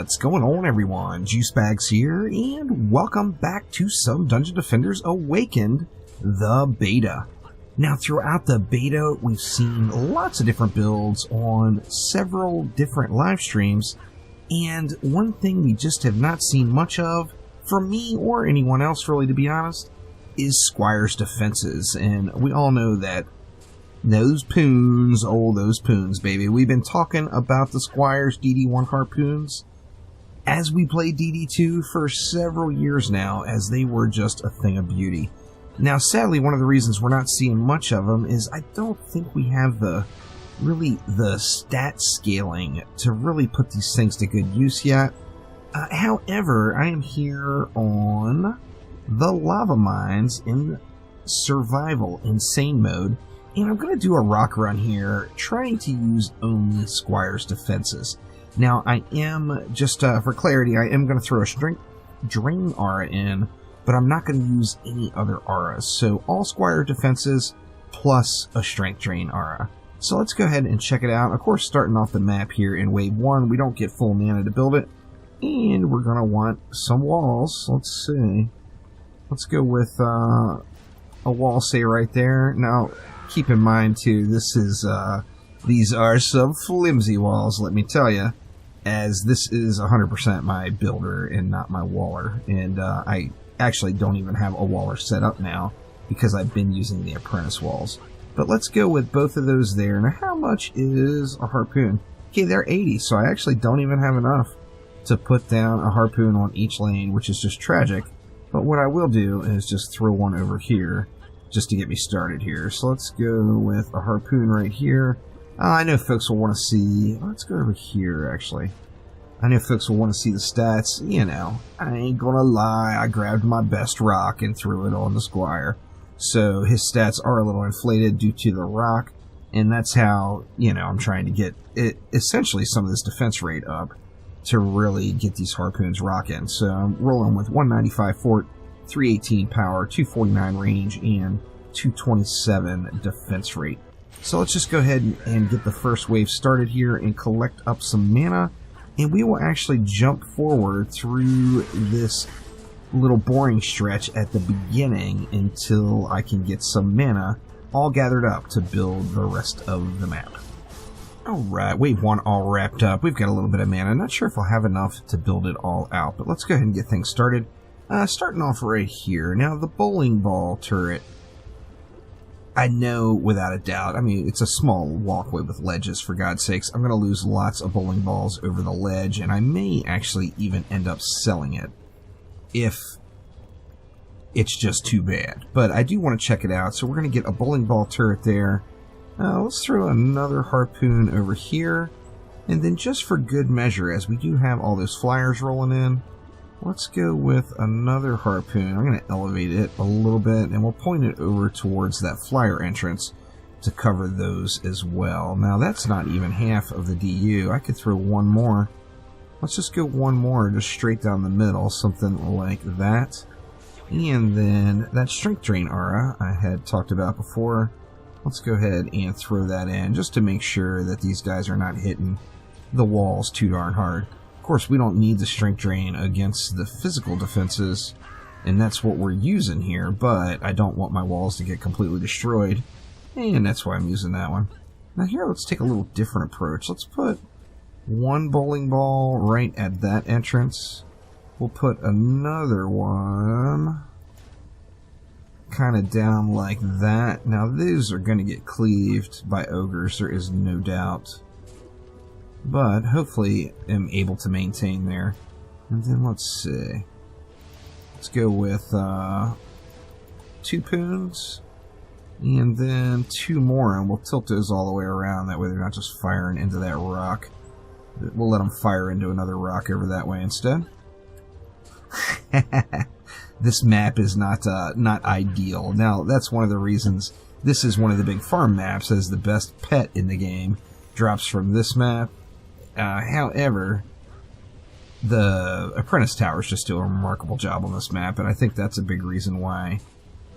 What's going on, everyone? Juicebags here, and welcome back to some Dungeon Defenders Awakened, the beta. Now, throughout the beta, we've seen lots of different builds on several different live streams, and one thing we just have not seen much of, from me or anyone else really, to be honest, is Squire's defenses. And we all know that those poons, those poons, baby. We've been talking about the Squire's DD1 Harpoons as we played DD2 for several years now, as they were just a thing of beauty. Now, sadly, one of the reasons we're not seeing much of them is I don't think we have the stat scaling to really put these things to good use yet. However, I am here on the lava mines in survival insane mode, and I'm going to do a rock run here, trying to use only Squire's defenses. Now, I am, just for clarity, I am going to throw a strength drain aura in, but I'm not going to use any other auras. So, all Squire defenses plus a strength drain aura. So, let's go ahead and check it out. Of course, starting off the map here in Wave 1, we don't get full mana to build it, and we're going to want some walls. Let's see. Let's go with a wall, say, right there. Now, keep in mind, too, these are some flimsy walls, let me tell you, as this is 100% my builder and not my waller. And I actually don't even have a waller set up now because I've been using the apprentice walls. But let's go with both of those there. Now, how much is a harpoon? Okay, they're 80, so I actually don't even have enough to put down a harpoon on each lane, which is just tragic. But what I will do is just throw one over here, just to get me started here. So let's go with a harpoon right here. I know folks will want to see... Let's go over here, actually. I know folks will want to see the stats. You know, I ain't gonna lie. I grabbed my best rock and threw it on the Squire. So his stats are a little inflated due to the rock. And that's how, you know, I'm trying to get essentially some of this defense rate up to really get these harpoons rocking. So I'm rolling with 195 fort, 318 power, 249 range, and 227 defense rate. So let's just go ahead and get the first wave started here and collect up some mana, and we will actually jump forward through this little boring stretch at the beginning until I can get some mana all gathered up to build the rest of the map. Alright, wave 1 all wrapped up. We've got a little bit of mana. Not sure if I'll have enough to build it all out, but let's go ahead and get things started. Starting off right here. Now, the bowling ball turret, I know without a doubt, I mean, it's a small walkway with ledges, for God's sakes. I'm going to lose lots of bowling balls over the ledge, and I may actually even end up selling it if it's just too bad. But I do want to check it out, so we're going to get a bowling ball turret there. Let's throw another harpoon over here, and then just for good measure, as we do have all those flyers rolling in, let's go with another harpoon. I'm going to elevate it a little bit, and we'll point it over towards that flyer entrance to cover those as well. Now, that's not even half of the DU. I could throw one more. Let's just go one more, just straight down the middle, something like that. And then that strength drain aura I had talked about before, let's go ahead and throw that in, just to make sure that these guys are not hitting the walls too darn hard. Of course, we don't need the strength drain against the physical defenses, and that's what we're using here, but I don't want my walls to get completely destroyed, and that's why I'm using that one. Now here, let's take a little different approach. Let's put one bowling ball right at that entrance. We'll put another one kind of down like that. Now, these are going to get cleaved by ogres, there is no doubt. But hopefully I'm able to maintain there. And then let's see. Let's go with 2 poons. And then 2 more, and we'll tilt those all the way around. That way they're not just firing into that rock. We'll let them fire into another rock over that way instead. This map is not ideal. Now, that's one of the reasons this is one of the big farm maps, as the best pet in the game drops from this map. However, the Apprentice Towers just do a remarkable job on this map, and I think that's a big reason why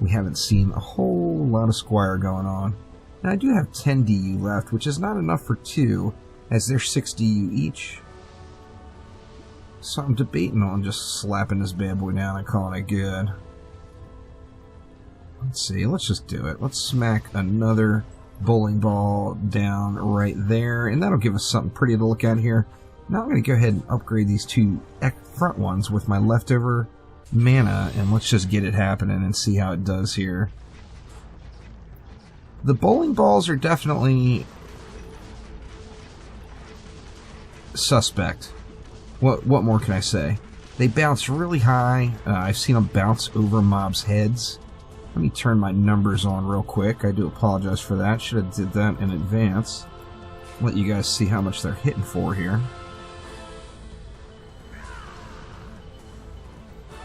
we haven't seen a whole lot of Squire going on. And I do have 10 DU left, which is not enough for 2, as they're 6 DU each. So I'm debating on just slapping this bad boy down and calling it good. Let's see, let's just do it. Let's smack another bowling ball down right there, and that'll give us something pretty to look at here. Now I'm going to go ahead and upgrade these two front ones with my leftover mana, and let's just get it happening and see how it does here. The bowling balls are definitely suspect. What more can I say? They bounce really high. I've seen them bounce over mobs' heads. Let me turn my numbers on real quick. I do apologize for that. Should have did that in advance. Let you guys see how much they're hitting for here.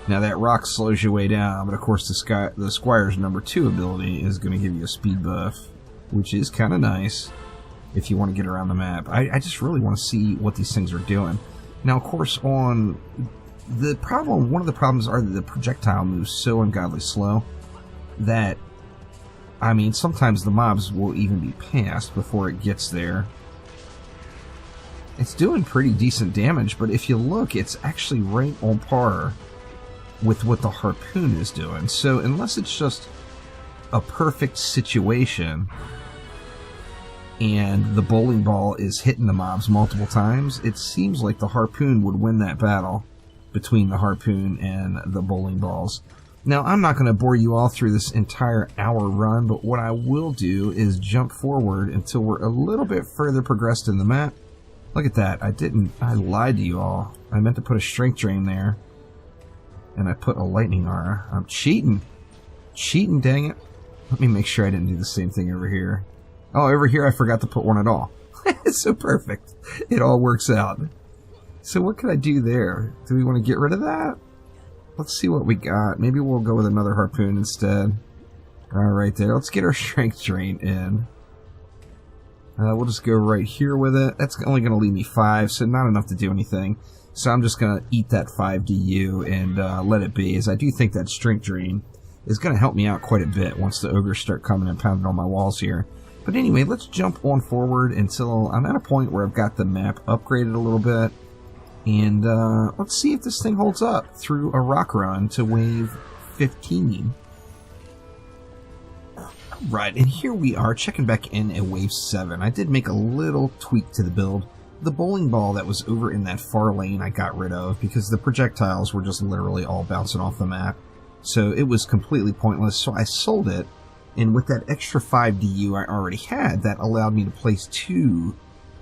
Now that rock slows you way down, but of course the Squire's number 2 ability is going to give you a speed buff, which is kind of nice if you want to get around the map. I just really want to see what these things are doing. Now, of course, one of the problems are that the projectile moves so ungodly slow that, I mean, sometimes the mobs will even be passed before it gets there. It's doing pretty decent damage, but if you look, it's actually right on par with what the Harpoon is doing. So unless it's just a perfect situation and the bowling ball is hitting the mobs multiple times, it seems like the Harpoon would win that battle between the Harpoon and the bowling balls. Now, I'm not going to bore you all through this entire hour run, but what I will do is jump forward until we're a little bit further progressed in the map. Look at that. I lied to you all. I meant to put a strength drain there, and I put a lightning aura. I'm cheating. Cheating, dang it. Let me make sure I didn't do the same thing over here. Oh, over here I forgot to put one at all. It's so perfect. It all works out. So what could I do there? Do we want to get rid of that? Let's see what we got. Maybe we'll go with another Harpoon instead. Alright there. Let's get our strength drain in. We'll just go right here with it. That's only going to leave me 5, so not enough to do anything. So I'm just going to eat that 5 DU and let it be, as I do think that strength drain is going to help me out quite a bit once the ogres start coming and pounding on my walls here. But anyway, let's jump on forward until I'm at a point where I've got the map upgraded a little bit. And let's see if this thing holds up through a rock run to wave 15. Right, and here we are checking back in at wave 7. I did make a little tweak to the build. The bowling ball that was over in that far lane I got rid of because the projectiles were just literally all bouncing off the map. So it was completely pointless, so I sold it. And with that extra 5 DU I already had, that allowed me to place 2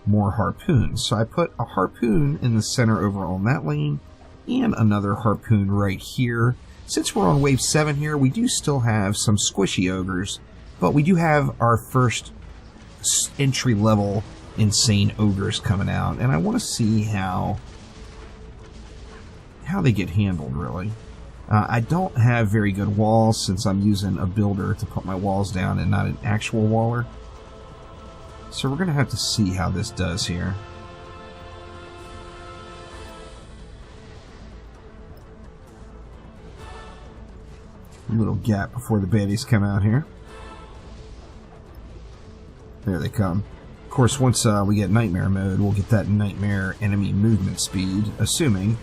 more Harpoons. So I put a Harpoon in the center over on that lane, and another Harpoon right here. Since we're on wave 7 here, we do still have some squishy ogres, but we do have our first entry-level insane ogres coming out, and I want to see how they get handled, really. I don't have very good walls since I'm using a builder to put my walls down and not an actual waller. So we're going to have to see how this does here. A little gap before the baddies come out here. There they come. Of course, once we get Nightmare mode, we'll get that Nightmare enemy movement speed, assuming.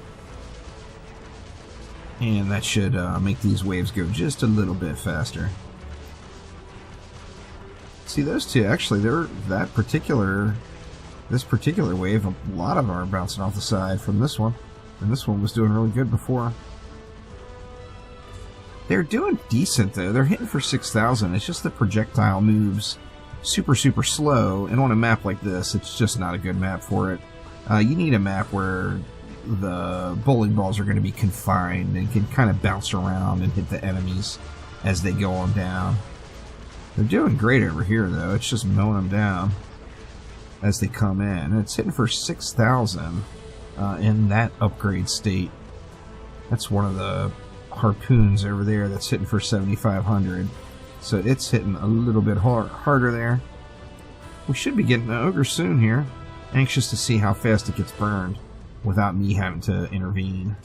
And that should make these waves go just a little bit faster. See, those two, actually, this particular wave, a lot of them are bouncing off the side from this one. And this one was doing really good before. They're doing decent, though. They're hitting for 6,000. It's just the projectile moves super, super slow. And on a map like this, it's just not a good map for it. You need a map where the bowling balls are going to be confined and can kind of bounce around and hit the enemies as they go on down. They're doing great over here, though. It's just mowing them down as they come in. And it's hitting for 6,000 in that upgrade state. That's one of the Harpoons over there that's hitting for 7,500. So it's hitting a little bit harder there. We should be getting an ogre soon here. Anxious to see how fast it gets burned without me having to intervene.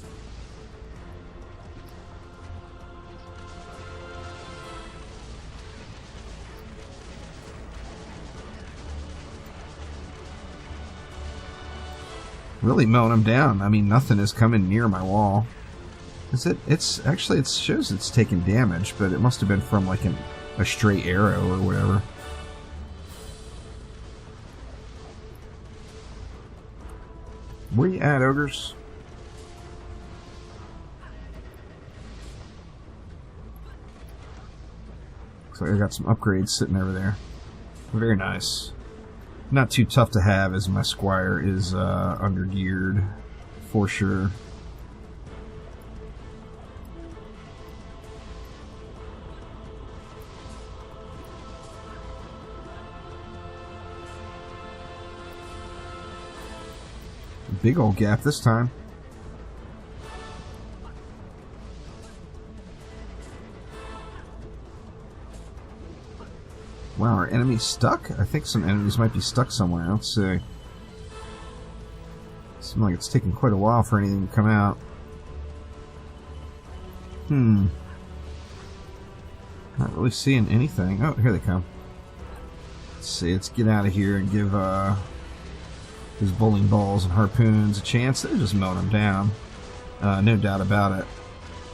really mowing them down. I mean, nothing is coming near my wall. It's actually, it shows it's taking damage, but it must have been from like a stray arrow or whatever. Where you at, ogres? Looks like I got some upgrades sitting over there. Very nice. Not too tough to have, as my Squire is under-geared, for sure. Big old gap this time. Wow, are enemies stuck? I think some enemies might be stuck somewhere. Let's see. Seems like it's taking quite a while for anything to come out. Not really seeing anything. Oh, here they come. Let's see, let's get out of here and give these bowling balls and harpoons a chance. They're just mowing them down. No doubt about it.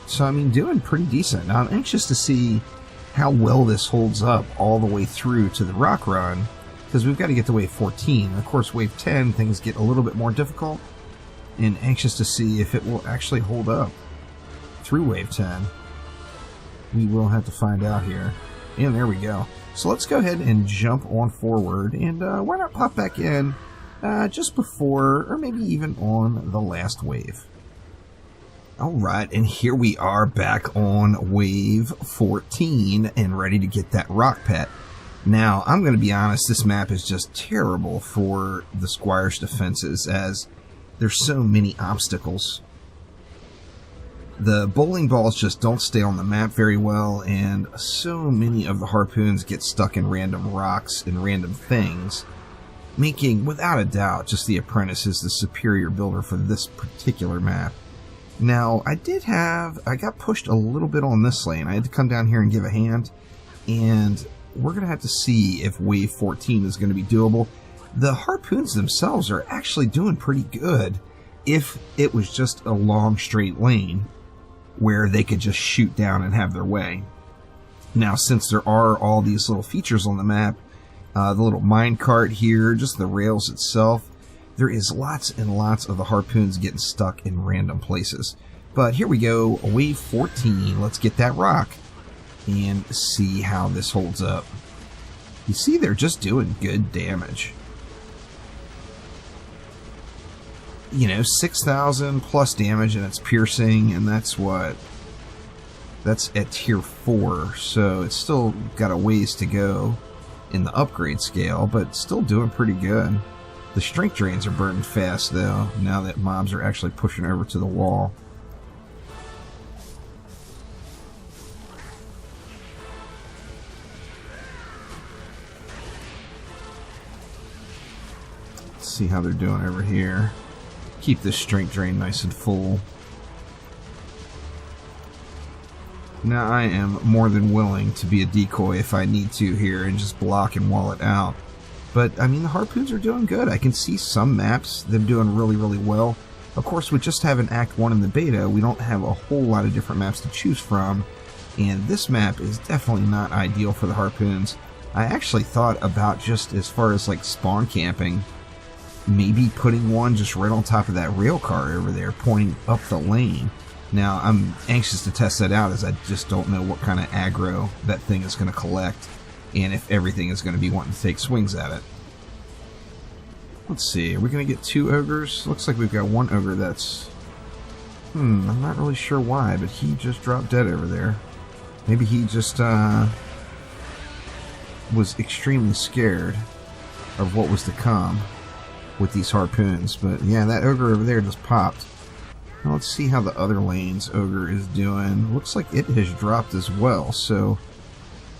So, I mean, doing pretty decent. Now, I'm anxious to see how well this holds up all the way through to the rock run, because we've got to get to wave 14. And of course, wave 10, things get a little bit more difficult, and anxious to see if it will actually hold up through wave 10. We will have to find out here. And there we go. So let's go ahead and jump on forward, and why not pop back in just before, or maybe even on the last wave. Alright, and here we are back on wave 14 and ready to get that rock pet. Now, I'm going to be honest, this map is just terrible for the Squire's defenses, as there's so many obstacles. The bowling balls just don't stay on the map very well, and so many of the harpoons get stuck in random rocks and random things, making, without a doubt, just the Apprentice is the superior builder for this particular map. Now, I got pushed a little bit on this lane. I had to come down here and give a hand, and we're going to have to see if wave 14 is going to be doable. The harpoons themselves are actually doing pretty good if it was just a long straight lane where they could just shoot down and have their way. Now, since there are all these little features on the map, the little minecart here, just the rails itself, there is lots and lots of the harpoons getting stuck in random places. But here we go, wave 14. Let's get that rock and see how this holds up. You see, they're just doing good damage. You know, 6,000 plus damage, and it's piercing, and that's what? That's at tier 4, so it's still got a ways to go in the upgrade scale, but still doing pretty good. The strength drains are burning fast, though, now that mobs are actually pushing over to the wall. Let's see how they're doing over here. Keep this strength drain nice and full. Now, I am more than willing to be a decoy if I need to here and just block and wall it out. But, I mean, the harpoons are doing good. I can see some maps, them doing really, really well. Of course, with just having Act 1 in the beta, we don't have a whole lot of different maps to choose from. And this map is definitely not ideal for the harpoons. I actually thought about, just as far as like spawn camping, maybe putting one just right on top of that rail car over there, pointing up the lane. Now, I'm anxious to test that out, as I just don't know what kind of aggro that thing is going to collect, and if everything is going to be wanting to take swings at it. Let's see, are we going to get 2 ogres? Looks like we've got 1 ogre that's... I'm not really sure why, but he just dropped dead over there. Maybe he just was extremely scared of what was to come with these harpoons. But yeah, that ogre over there just popped. Now let's see how the other lane's ogre is doing. Looks like it has dropped as well, so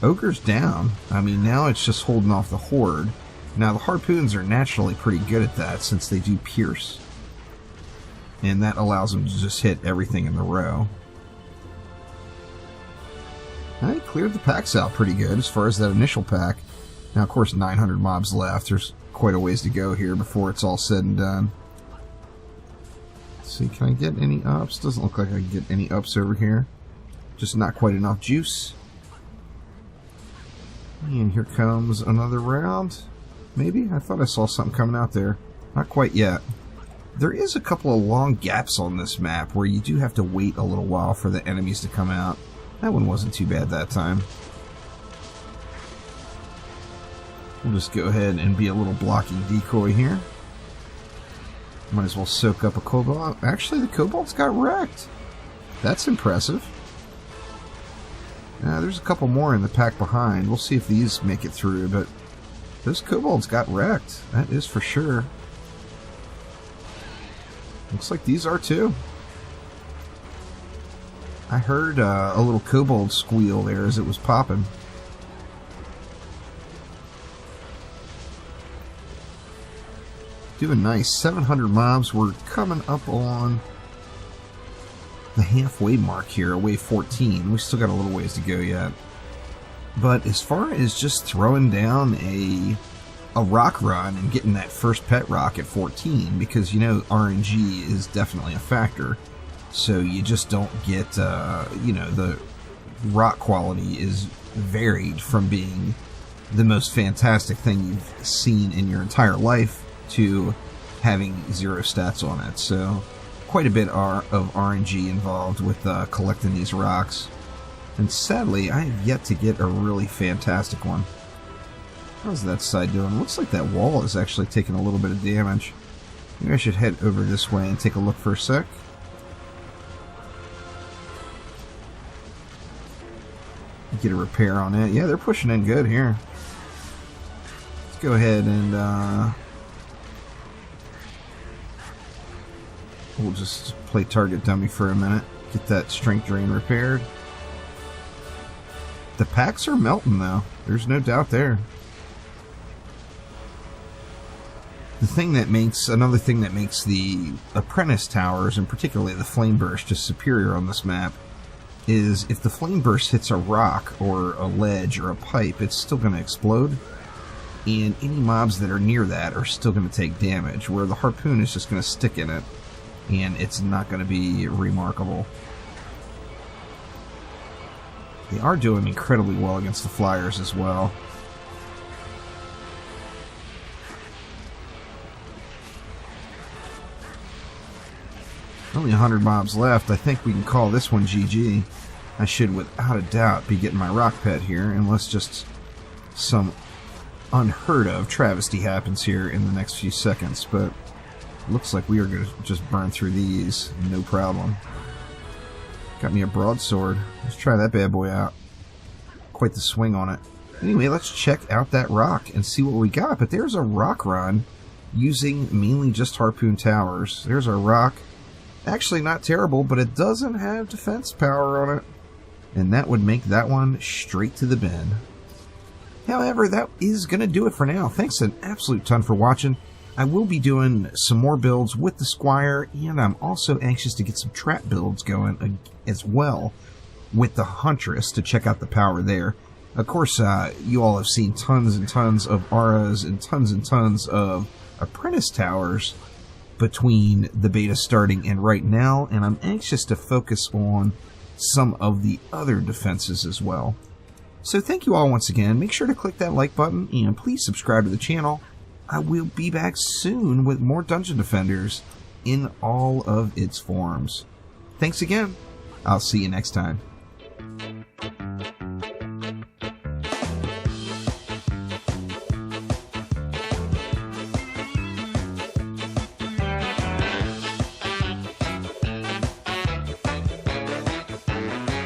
ogre's down. I mean, now it's just holding off the horde. Now the harpoons are naturally pretty good at that, since they do pierce, and that allows them to just hit everything in the row. I cleared the packs out pretty good as far as that initial pack. Now, of course, 900 mobs left. There's quite a ways to go here before it's all said and done. see, can I get any ups? Doesn't look like I can get any ups over here. Just not quite enough juice. And here comes another round. Maybe? I thought I saw something coming out there. Not quite yet. There is a couple of long gaps on this map where you do have to wait a little while for the enemies to come out. That one wasn't too bad that time. We'll just go ahead and be a little blocking decoy here. Might as well soak up a cobalt. Actually, the cobalts got wrecked. That's impressive. There's a couple more in the pack behind. We'll see if these make it through, but those kobolds got wrecked. That is for sure. Looks like these are too. I heard a little kobold squeal there as it was popping. Doing nice. 700 mobs. We're coming up on the halfway mark here, wave 14. We still got a little ways to go yet. But as far as just throwing down a rock run and getting that first pet rock at 14, because you know RNG is definitely a factor, so you just don't get the rock quality is varied from being the most fantastic thing you've seen in your entire life to having 0 stats on it. So quite a bit of RNG involved with collecting these rocks, and sadly I have yet to get a really fantastic one. How's that side doing? Looks like that wall is actually taking a little bit of damage. Maybe I should head over this way and take a look for a sec. Get a repair on it. Yeah, they're pushing in good here. Let's go ahead and we'll just play target dummy for a minute. Get that strength drain repaired. The packs are melting though. There's no doubt there. Another thing that makes the apprentice towers, and particularly the flame burst, just superior on this map, is if the flame burst hits a rock or a ledge or a pipe, it's still going to explode, and any mobs that are near that are still going to take damage, where the harpoon is just going to stick in it, and it's not going to be remarkable. They are doing incredibly well against the flyers as well. Only 100 mobs left. I think we can call this one GG. I should without a doubt be getting my rock pet here, unless just some unheard of travesty happens here in the next few seconds, but looks like we are going to just burn through these, no problem. Got me a broadsword. Let's try that bad boy out. Quite the swing on it. Anyway, let's check out that rock and see what we got. But there's a rock run using mainly just harpoon towers. There's our rock. Actually not terrible, but it doesn't have defense power on it, and that would make that one straight to the bin. However, that is going to do it for now. Thanks an absolute ton for watching. I will be doing some more builds with the Squire, and I'm also anxious to get some trap builds going as well with the Huntress to check out the power there. Of course, you all have seen tons and tons of auras and tons of apprentice towers between the beta starting and right now, and I'm anxious to focus on some of the other defenses as well. So thank you all once again. Make sure to click that like button and please subscribe to the channel. I will be back soon with more Dungeon Defenders in all of its forms. Thanks again. I'll see you next time.